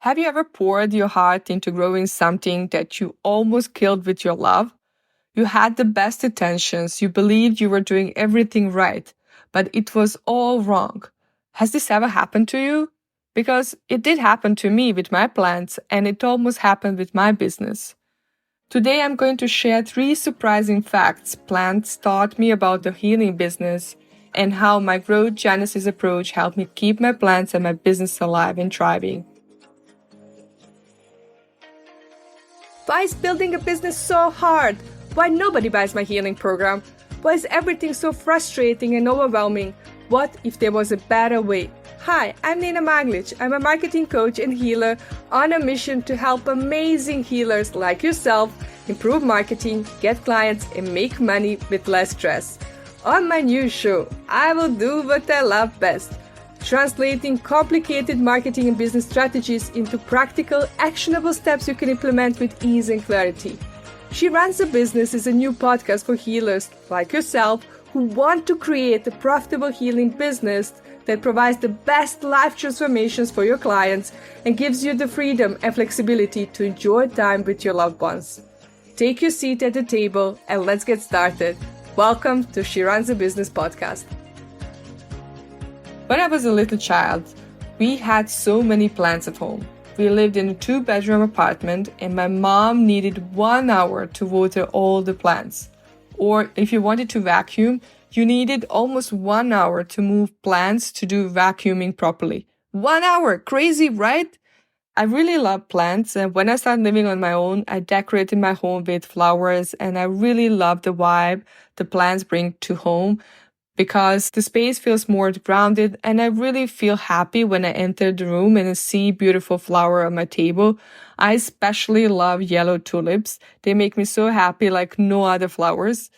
Have you ever poured your heart into growing something that you almost killed with your love? You had the best intentions, you believed you were doing everything right, but it was all wrong. Has this ever happened to you? Because it did happen to me with my plants, and it almost happened with my business. Today I'm going to share 3 surprising facts plants taught me about the healing business and how my GrowthGenesis approach helped me keep my plants and my business alive and thriving. Why is building a business so hard? Why nobody buys my healing program? Why is everything so frustrating and overwhelming? What if there was a better way? Hi, I'm Nina Maglic. I'm a marketing coach and healer on a mission to help amazing healers like yourself improve marketing, get clients, and make money with less stress. On my new show, I will do what I love best. Translating complicated marketing and business strategies into practical, actionable steps you can implement with ease and clarity. She Runs a Business is a new podcast for healers like yourself who want to create a profitable healing business that provides the best life transformations for your clients and gives you the freedom and flexibility to enjoy time with your loved ones. Take your seat at the table and let's get started. Welcome to She Runs a Business podcast. When I was a little child, we had so many plants at home. We lived in a 2-bedroom apartment and my mom needed 1 hour to water all the plants. Or if you wanted to vacuum, you needed almost 1 hour to move plants to do vacuuming properly. 1 hour! Crazy, right? I really love plants, and when I started living on my own, I decorated my home with flowers, and I really love the vibe the plants bring to home, because the space feels more grounded and I really feel happy when I enter the room and I see beautiful flower on my table. I especially love yellow tulips. They make me so happy like no other flowers.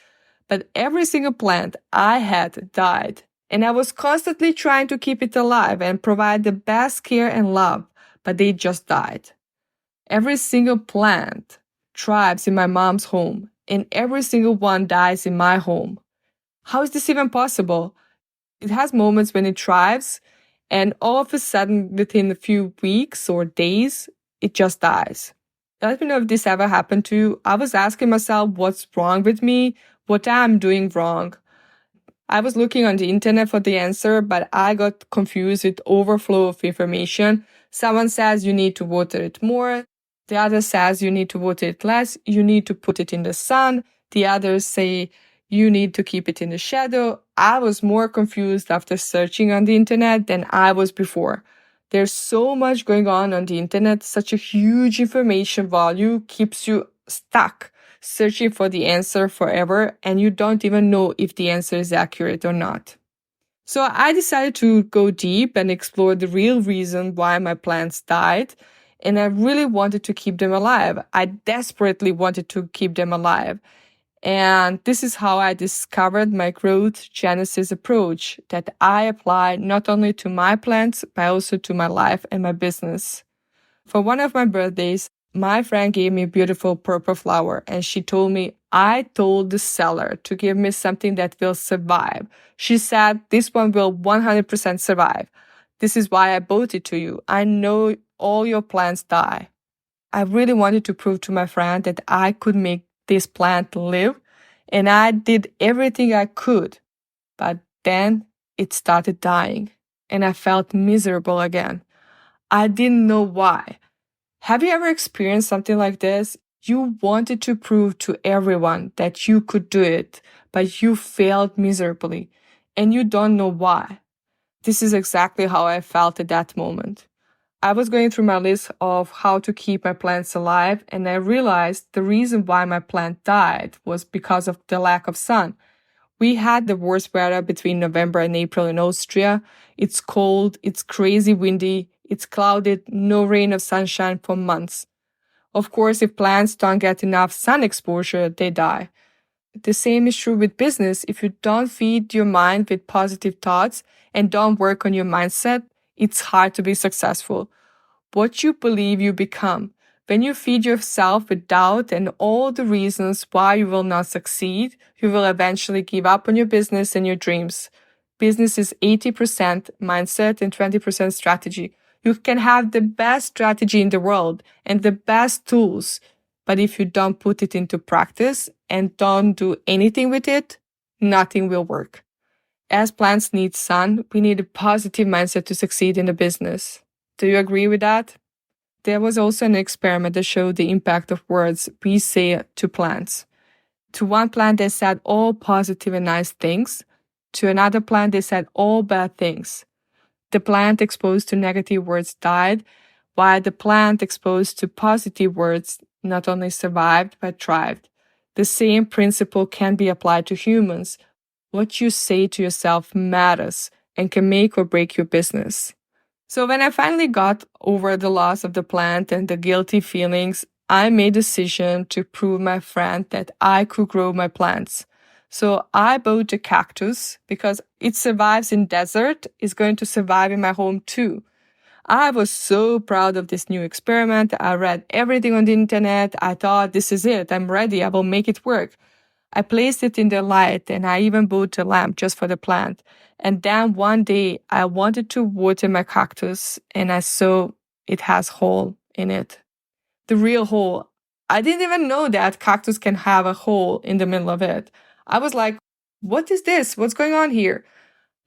But every single plant I had died, and I was constantly trying to keep it alive and provide the best care and love, but they just died. Every single plant thrives in my mom's home, and every single one dies in my home. How is this even possible? It has moments when it thrives, and all of a sudden, within a few weeks or days, it just dies. Let me know if this ever happened to you. I was asking myself what's wrong with me, what I'm doing wrong. I was looking on the internet for the answer, but I got confused with overflow of information. Someone says you need to water it more. The other says you need to water it less. You need to put it in the sun. The others say you need to keep it in the shadow. I was more confused after searching on the internet than I was before. There's so much going on the internet. Such a huge information volume keeps you stuck, searching for the answer forever, and you don't even know if the answer is accurate or not. So I decided to go deep and explore the real reason why my plants died, and I really wanted to keep them alive. I desperately wanted to keep them alive. And this is how I discovered my GrowthGenesis approach that I apply not only to my plants, but also to my life and my business. For one of my birthdays, my friend gave me a beautiful purple flower, and she told me, I told the seller to give me something that will survive. She said, this one will 100% survive. This is why I bought it to you. I know all your plants die. I really wanted to prove to my friend that I could make this plant live, and I did everything I could. But then it started dying, and I felt miserable again. I didn't know why. Have you ever experienced something like this? You wanted to prove to everyone that you could do it, but you failed miserably, and you don't know why. This is exactly how I felt at that moment. I was going through my list of how to keep my plants alive, and I realized the reason why my plant died was because of the lack of sun. We had the worst weather between November and April in Austria. It's cold, it's crazy windy, it's clouded, no rain or sunshine for months. Of course, if plants don't get enough sun exposure, they die. The same is true with business. If you don't feed your mind with positive thoughts and don't work on your mindset, it's hard to be successful. What you believe you become. When you feed yourself with doubt and all the reasons why you will not succeed, you will eventually give up on your business and your dreams. Business is 80% mindset and 20% strategy. You can have the best strategy in the world and the best tools, but if you don't put it into practice and don't do anything with it, nothing will work. As plants need sun, we need a positive mindset to succeed in the business. Do you agree with that? There was also an experiment that showed the impact of words we say to plants. To one plant, they said all positive and nice things. To another plant, they said all bad things. The plant exposed to negative words died, while the plant exposed to positive words not only survived, but thrived. The same principle can be applied to humans. What you say to yourself matters and can make or break your business. So when I finally got over the loss of the plant and the guilty feelings, I made a decision to prove my friend that I could grow my plants. So I bought a cactus because it survives in desert, it's going to survive in my home too. I was so proud of this new experiment. I read everything on the internet. I thought, this is it. I'm ready. I will make it work. I placed it in the light and I even bought a lamp just for the plant. And then one day I wanted to water my cactus and I saw it has hole in it. The real hole. I didn't even know that cactus can have a hole in the middle of it. I was like, what is this? What's going on here?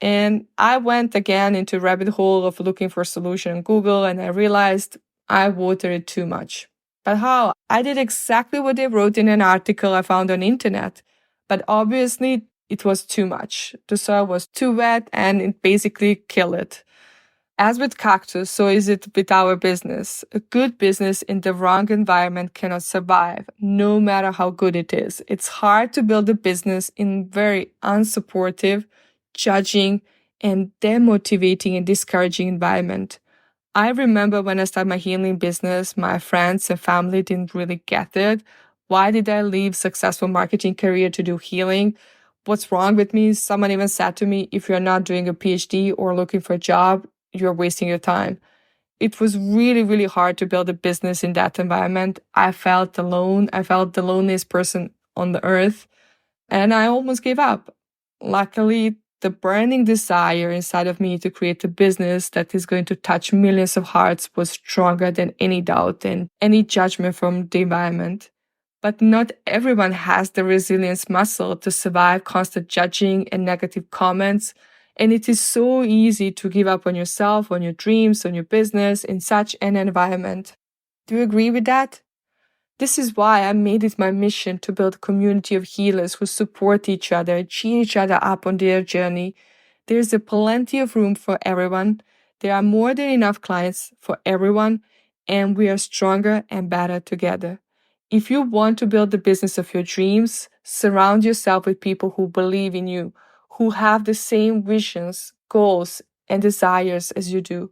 And I went again into rabbit hole of looking for a solution on Google and I realized I watered it too much. But how? I did exactly what they wrote in an article I found on the internet. But obviously it was too much. The soil was too wet and it basically killed it. As with cactus, so is it with our business. A good business in the wrong environment cannot survive, no matter how good it is. It's hard to build a business in very unsupportive, judging, and demotivating and discouraging environment. I remember when I started my healing business, my friends and family didn't really get it. Why did I leave successful marketing career to do healing? What's wrong with me? Someone even said to me, if you're not doing a PhD or looking for a job, you're wasting your time. It was really, really hard to build a business in that environment. I felt alone. I felt the loneliest person on the earth, and I almost gave up. Luckily, the burning desire inside of me to create a business that is going to touch millions of hearts was stronger than any doubt and any judgment from the environment. But not everyone has the resilience muscle to survive constant judging and negative comments. And it is so easy to give up on yourself, on your dreams, on your business in such an environment. Do you agree with that? This is why I made it my mission to build a community of healers who support each other, cheer each other up on their journey. There's a plenty of room for everyone. There are more than enough clients for everyone, and we are stronger and better together. If you want to build the business of your dreams, surround yourself with people who believe in you, who have the same visions, goals, and desires as you do.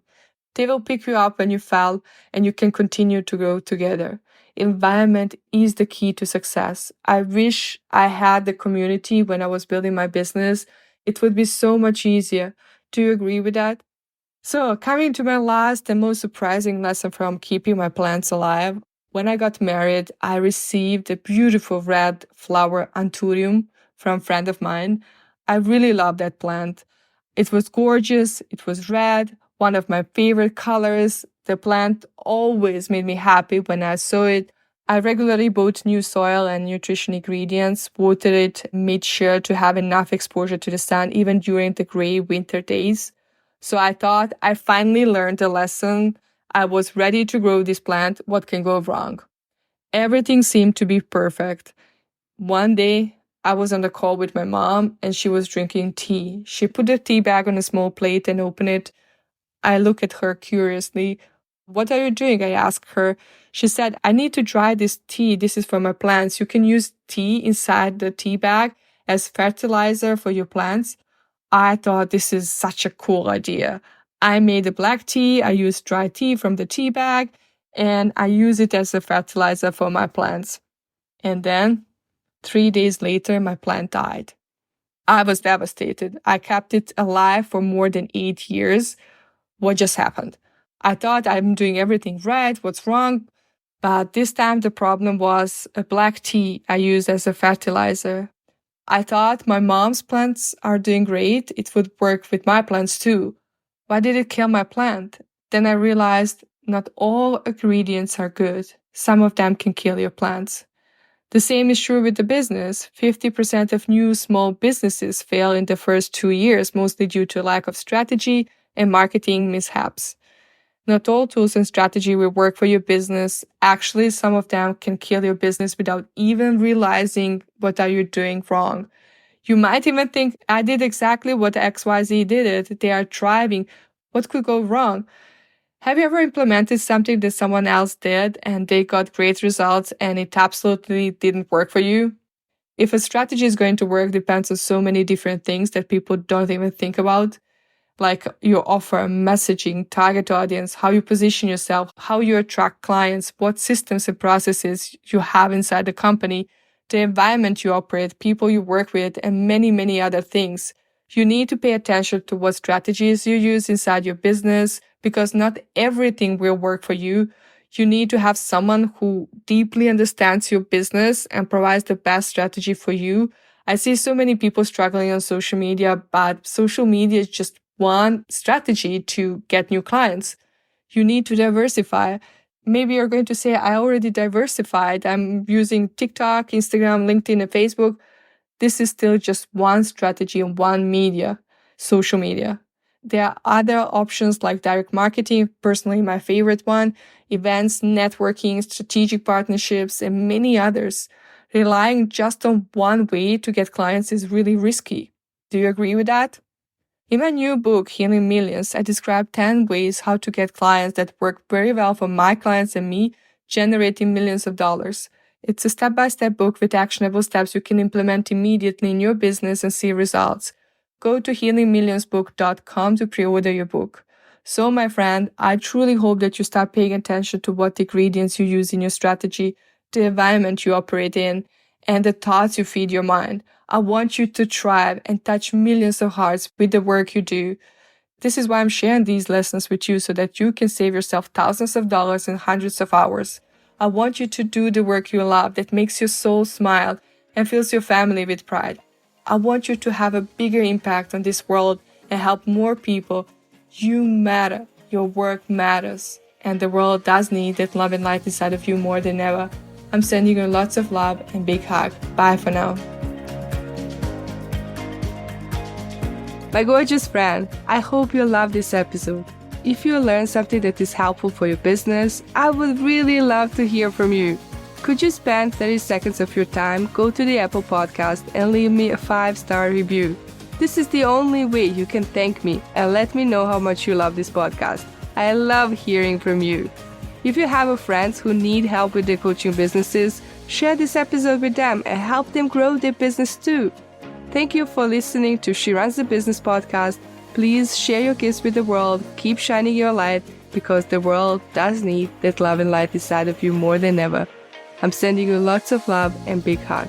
They will pick you up when you fall and you can continue to grow together. Environment is the key to success. I wish I had the community when I was building my business. It would be so much easier. Do you agree with that? So, coming to my last and most surprising lesson from keeping my plants alive. When I got married, I received a beautiful red flower anthurium from a friend of mine. I really love that plant. It was gorgeous. It was red, one of my favorite colors. The plant always made me happy when I saw it. I regularly bought new soil and nutrition ingredients, watered it, made sure to have enough exposure to the sun even during the gray winter days. So I thought I finally learned the lesson. I was ready to grow this plant. What can go wrong? Everything seemed to be perfect. One day, I was on the call with my mom and she was drinking tea. She put the tea bag on a small plate and opened it. I looked at her curiously. What are you doing? I asked her. She said, I need to dry this tea. This is for my plants. You can use tea inside the tea bag as fertilizer for your plants. I thought this is such a cool idea. I made a black tea. I used dry tea from the tea bag and I use it as a fertilizer for my plants. And then 3 days later, my plant died. I was devastated. I kept it alive for more than 8 years. What just happened? I thought I'm doing everything right. What's wrong? But this time the problem was a black tea I used as a fertilizer. I thought my mom's plants are doing great. It would work with my plants too. Why did it kill my plant? Then I realized not all ingredients are good. Some of them can kill your plants. The same is true with the business. 50% of new small businesses fail in the first 2 years, mostly due to lack of strategy and marketing mishaps. Not all tools and strategy will work for your business. Actually, some of them can kill your business without even realizing what are you doing wrong. You might even think, I did exactly what XYZ did it. They are thriving. What could go wrong? Have you ever implemented something that someone else did and they got great results and it absolutely didn't work for you? If a strategy is going to work depends on so many different things that people don't even think about, like your offer, messaging, target audience, how you position yourself, how you attract clients, what systems and processes you have inside the company, the environment you operate, people you work with, and many, many other things. You need to pay attention to what strategies you use inside your business, because not everything will work for you. You need to have someone who deeply understands your business and provides the best strategy for you. I see so many people struggling on social media, but social media is just one strategy to get new clients. You need to diversify. Maybe you're going to say, I already diversified. I'm using TikTok, Instagram, LinkedIn, and Facebook. This is still just one strategy and one media, social media. There are other options like direct marketing, personally my favorite one, events, networking, strategic partnerships, and many others. Relying just on one way to get clients is really risky. Do you agree with that? In my new book, Healing Millions, I describe 10 ways how to get clients that work very well for my clients and me, generating millions of dollars. It's a step-by-step book with actionable steps you can implement immediately in your business and see results. Go to healingmillionsbook.com to pre-order your book. So, my friend, I truly hope that you start paying attention to what ingredients you use in your strategy, the environment you operate in, and the thoughts you feed your mind. I want you to thrive and touch millions of hearts with the work you do. This is why I'm sharing these lessons with you so that you can save yourself thousands of dollars in hundreds of hours. I want you to do the work you love that makes your soul smile and fills your family with pride. I want you to have a bigger impact on this world and help more people. You matter. Your work matters. And the world does need that love and light inside of you more than ever. I'm sending you lots of love and big hug. Bye for now. My gorgeous friend, I hope you love this episode. If you learned something that is helpful for your business, I would really love to hear from you. Could you spend 30 seconds of your time, go to the Apple Podcast and leave me a 5-star review? This is the only way you can thank me and let me know how much you love this podcast. I love hearing from you. If you have friends who need help with their coaching businesses, share this episode with them and help them grow their business too. Thank you for listening to She Runs the Business podcast. Please share your gifts with the world. Keep shining your light because the world does need that love and light inside of you more than ever. I'm sending you lots of love and big hug.